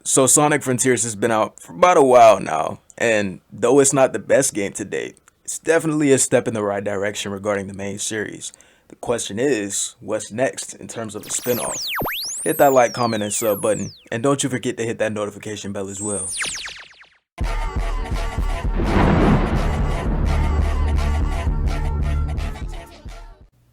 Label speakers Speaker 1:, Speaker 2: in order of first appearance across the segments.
Speaker 1: So Sonic Frontiers has been out for about a while now, and though it's not the best game to date, it's definitely a step in the right direction regarding the main series. The question is, what's next in terms of a spin-off? Hit that like, comment, and sub button, and don't you forget to hit that notification bell as well.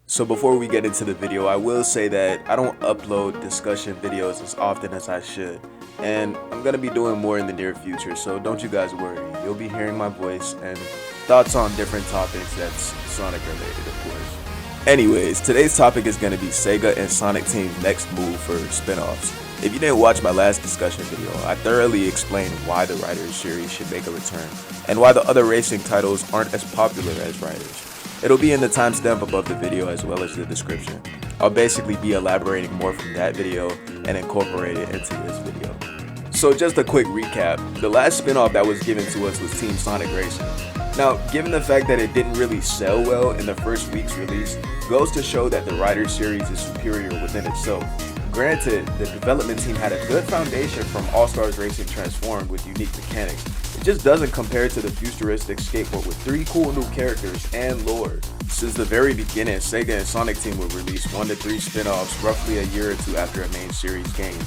Speaker 1: So before we get into the video, I will say that I don't upload discussion videos as often as I should. And I'm going to be doing more in the near future, so don't you guys worry. You'll be hearing my voice and thoughts on different topics that's Sonic related, of course. Anyways, today's topic is going to be Sega and Sonic Team's next move for spin-offs. If you didn't watch my last discussion video, I thoroughly explained why the Riders series should make a return, and why the other racing titles aren't as popular as Riders. It'll be in the timestamp above the video as well as the description. I'll basically be elaborating more from that video and incorporate it into this video. So just a quick recap, the last spin-off that was given to us was Team Sonic Racing. Now, given the fact that it didn't really sell well in the first week's release, goes to show that the Riders series is superior within itself. Granted, the development team had a good foundation from All-Stars Racing Transformed with unique mechanics. It just doesn't compare to the futuristic skateboard with 3 cool new characters and lore. Since the very beginning, Sega and Sonic Team would release 1 to 3 spin-offs roughly a year or two after a main series game.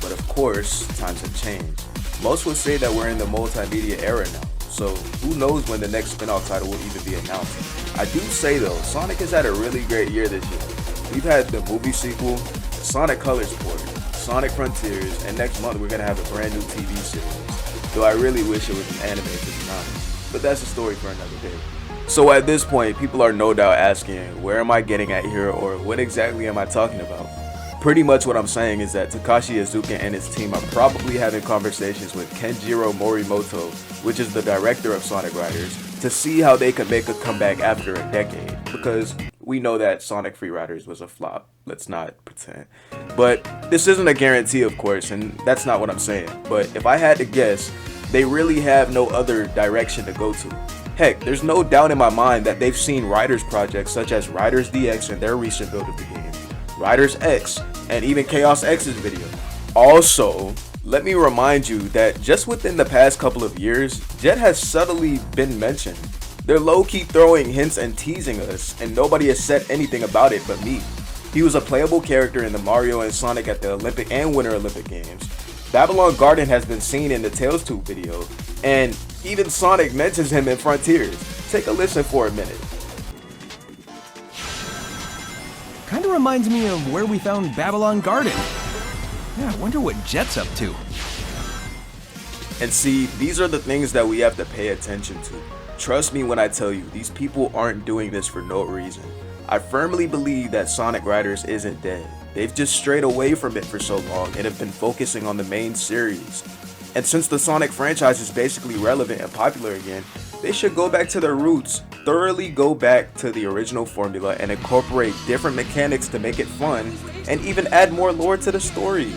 Speaker 1: But of course, times have changed. Most would say that we're in the multimedia era now, so who knows when the next spin-off title will even be announced. I do say though, Sonic has had a really great year this year. We've had the movie sequel, Sonic Colors port, Sonic Frontiers, and next month we're gonna have a brand new TV series. Though I really wish it was an anime, to be honest. But that's a story for another day. So at this point, people are no doubt asking, where am I getting at here, or what exactly am I talking about? Pretty much what I'm saying is that Takashi Iizuka and his team are probably having conversations with Kenjiro Morimoto, which is the director of Sonic Riders, to see how they could make a comeback after a decade, because we know that Sonic Free Riders was a flop, let's not pretend. But this isn't a guarantee, of course, and that's not what I'm saying. But if I had to guess, they really have no other direction to go to. Heck, there's no doubt in my mind that they've seen Riders projects such as Riders DX and their recent build of the game, Riders X, and even Chaos X's video. Also, let me remind you that just within the past couple of years, Jet has subtly been mentioned. They're low-key throwing hints and teasing us, and nobody has said anything about it but me. He was a playable character in the Mario and Sonic at the Olympic and Winter Olympic Games. Babylon Garden has been seen in the Tales Tube video, and even Sonic mentions him in Frontiers. Take a listen for a minute.
Speaker 2: Kinda reminds me of where we found Babylon Garden. Yeah, I wonder what Jet's up to.
Speaker 1: And see, these are the things that we have to pay attention to. Trust me when I tell you, these people aren't doing this for no reason. I firmly believe that Sonic Riders isn't dead. They've just strayed away from it for so long and have been focusing on the main series. And since the Sonic franchise is basically relevant and popular again, they should go back to their roots, thoroughly go back to the original formula and incorporate different mechanics to make it fun, and even add more lore to the story.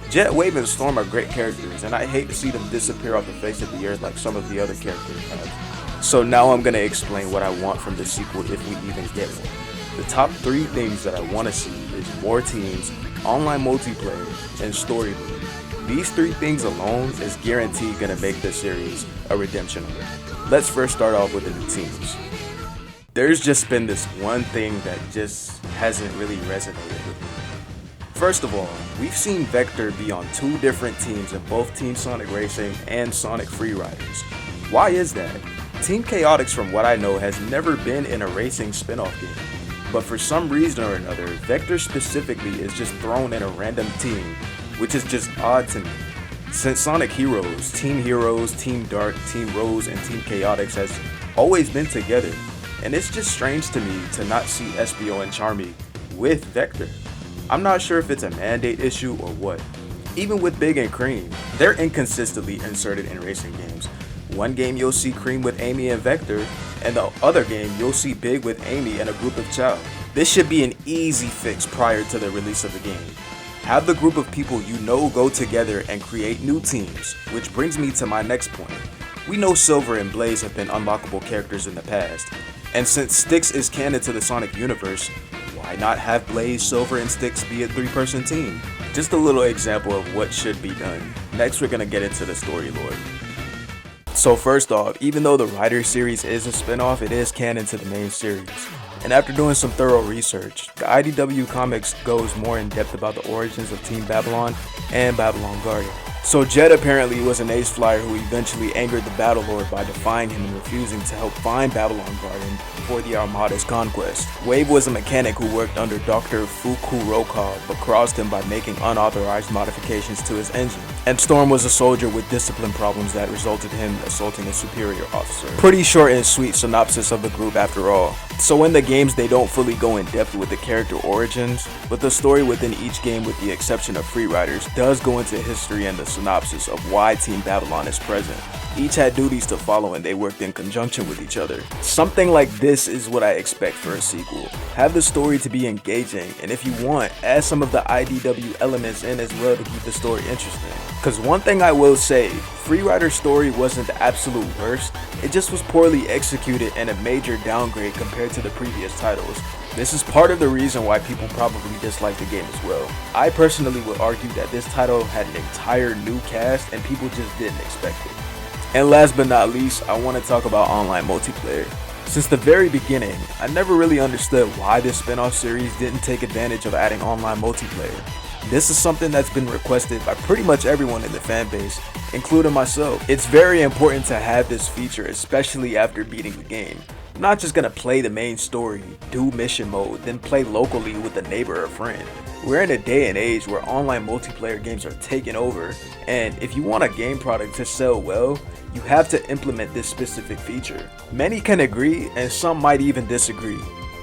Speaker 1: Jet, Wave, and Storm are great characters, and I hate to see them disappear off the face of the earth like some of the other characters have. So now I'm gonna explain what I want from the sequel if we even get one. The top 3 things that I want to see is more teams, online multiplayer, and story loop. These 3 things alone is guaranteed gonna make this series a redemption arc. Let's first start off with the new teams. There's just been this one thing that just hasn't really resonated with me. First of all, we've seen Vector be on 2 different teams in both Team Sonic Racing and Sonic Free Riders. Why is that? Team Chaotix, from what I know, has never been in a racing spin-off game. But for some reason or another, Vector specifically is just thrown in a random team, which is just odd to me. Since Sonic Heroes, Team Dark, Team Rose, and Team Chaotix has always been together, and it's just strange to me to not see Espio and Charmy with Vector. I'm not sure if it's a mandate issue or what. Even with Big and Cream, they're inconsistently inserted in racing games. One game you'll see Cream with Amy and Vector, and the other game you'll see Big with Amy and a group of Chow. This should be an easy fix prior to the release of the game. Have the group of people you know go together and create new teams, which brings me to my next point. We know Silver and Blaze have been unlockable characters in the past, and since Styx is canon to the Sonic universe, why not have Blaze, Silver, and Styx be a 3-person team? Just a little example of what should be done. Next, we're gonna get into the story lore. So first off, even though the Rider series is a spin-off, it is canon to the main series. And after doing some thorough research, the IDW Comics goes more in depth about the origins of Team Babylon and Babylon Guardian. So Jet apparently was an ace flyer who eventually angered the Battlelord by defying him and refusing to help find Babylon Guardian for the Armada's conquest. Wave was a mechanic who worked under Dr. Fukuroka but crossed him by making unauthorized modifications to his engine. And Storm was a soldier with discipline problems that resulted in him assaulting a superior officer. Pretty short and sweet synopsis of the group after all. So in the games they don't fully go in depth with the character origins, but the story within each game with the exception of Free Riders does go into history and the synopsis of why Team Babylon is present. Each had duties to follow and they worked in conjunction with each other. Something like this is what I expect for a sequel. Have the story to be engaging, and if you want, add some of the IDW elements in as well to keep the story interesting. Cause one thing I will say, Free Rider's story wasn't the absolute worst, it just was poorly executed and a major downgrade compared to the previous titles. This is part of the reason why people probably dislike the game as well. I personally would argue that this title had an entire new cast and people just didn't expect it. And last but not least, I want to talk about online multiplayer. Since the very beginning, I never really understood why this spin-off series didn't take advantage of adding online multiplayer. This is something that's been requested by pretty much everyone in the fanbase, including myself. It's very important to have this feature, especially after beating the game. I'm not just gonna play the main story, do mission mode, then play locally with a neighbor or friend. We're in a day and age where online multiplayer games are taking over, and if you want a game product to sell well, you have to implement this specific feature. Many can agree and some might even disagree,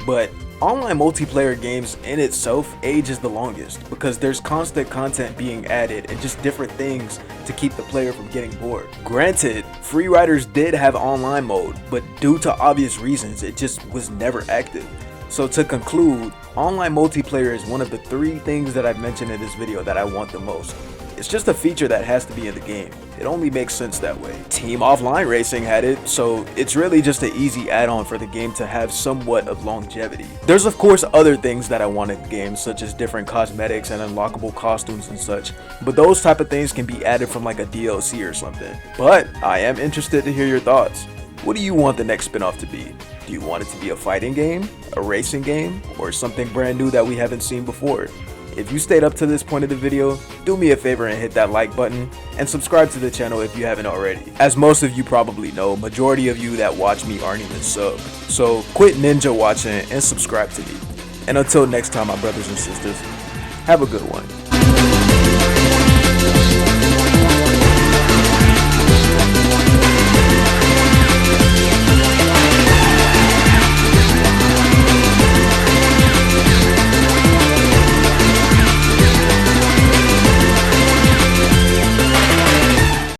Speaker 1: but online multiplayer games in itself ages the longest because there's constant content being added and just different things to keep the player from getting bored. Granted, Free Riders did have online mode, but due to obvious reasons, it just was never active. So to conclude, online multiplayer is one of the 3 things that I've mentioned in this video that I want the most. It's just a feature that has to be in the game. It only makes sense that way. Team Offline Racing had it, so it's really just an easy add-on for the game to have somewhat of longevity. There's of course other things that I want in the game, such as different cosmetics and unlockable costumes and such, but those type of things can be added from like a DLC or something. But I am interested to hear your thoughts. What do you want the next spin-off to be? Do you want it to be a fighting game, a racing game, or something brand new that we haven't seen before? If you stayed up to this point of the video, do me a favor and hit that like button, and subscribe to the channel if you haven't already. As most of you probably know, majority of you that watch me aren't even subbed. So quit ninja watching and subscribe to me. And until next time, my brothers and sisters, have a good one.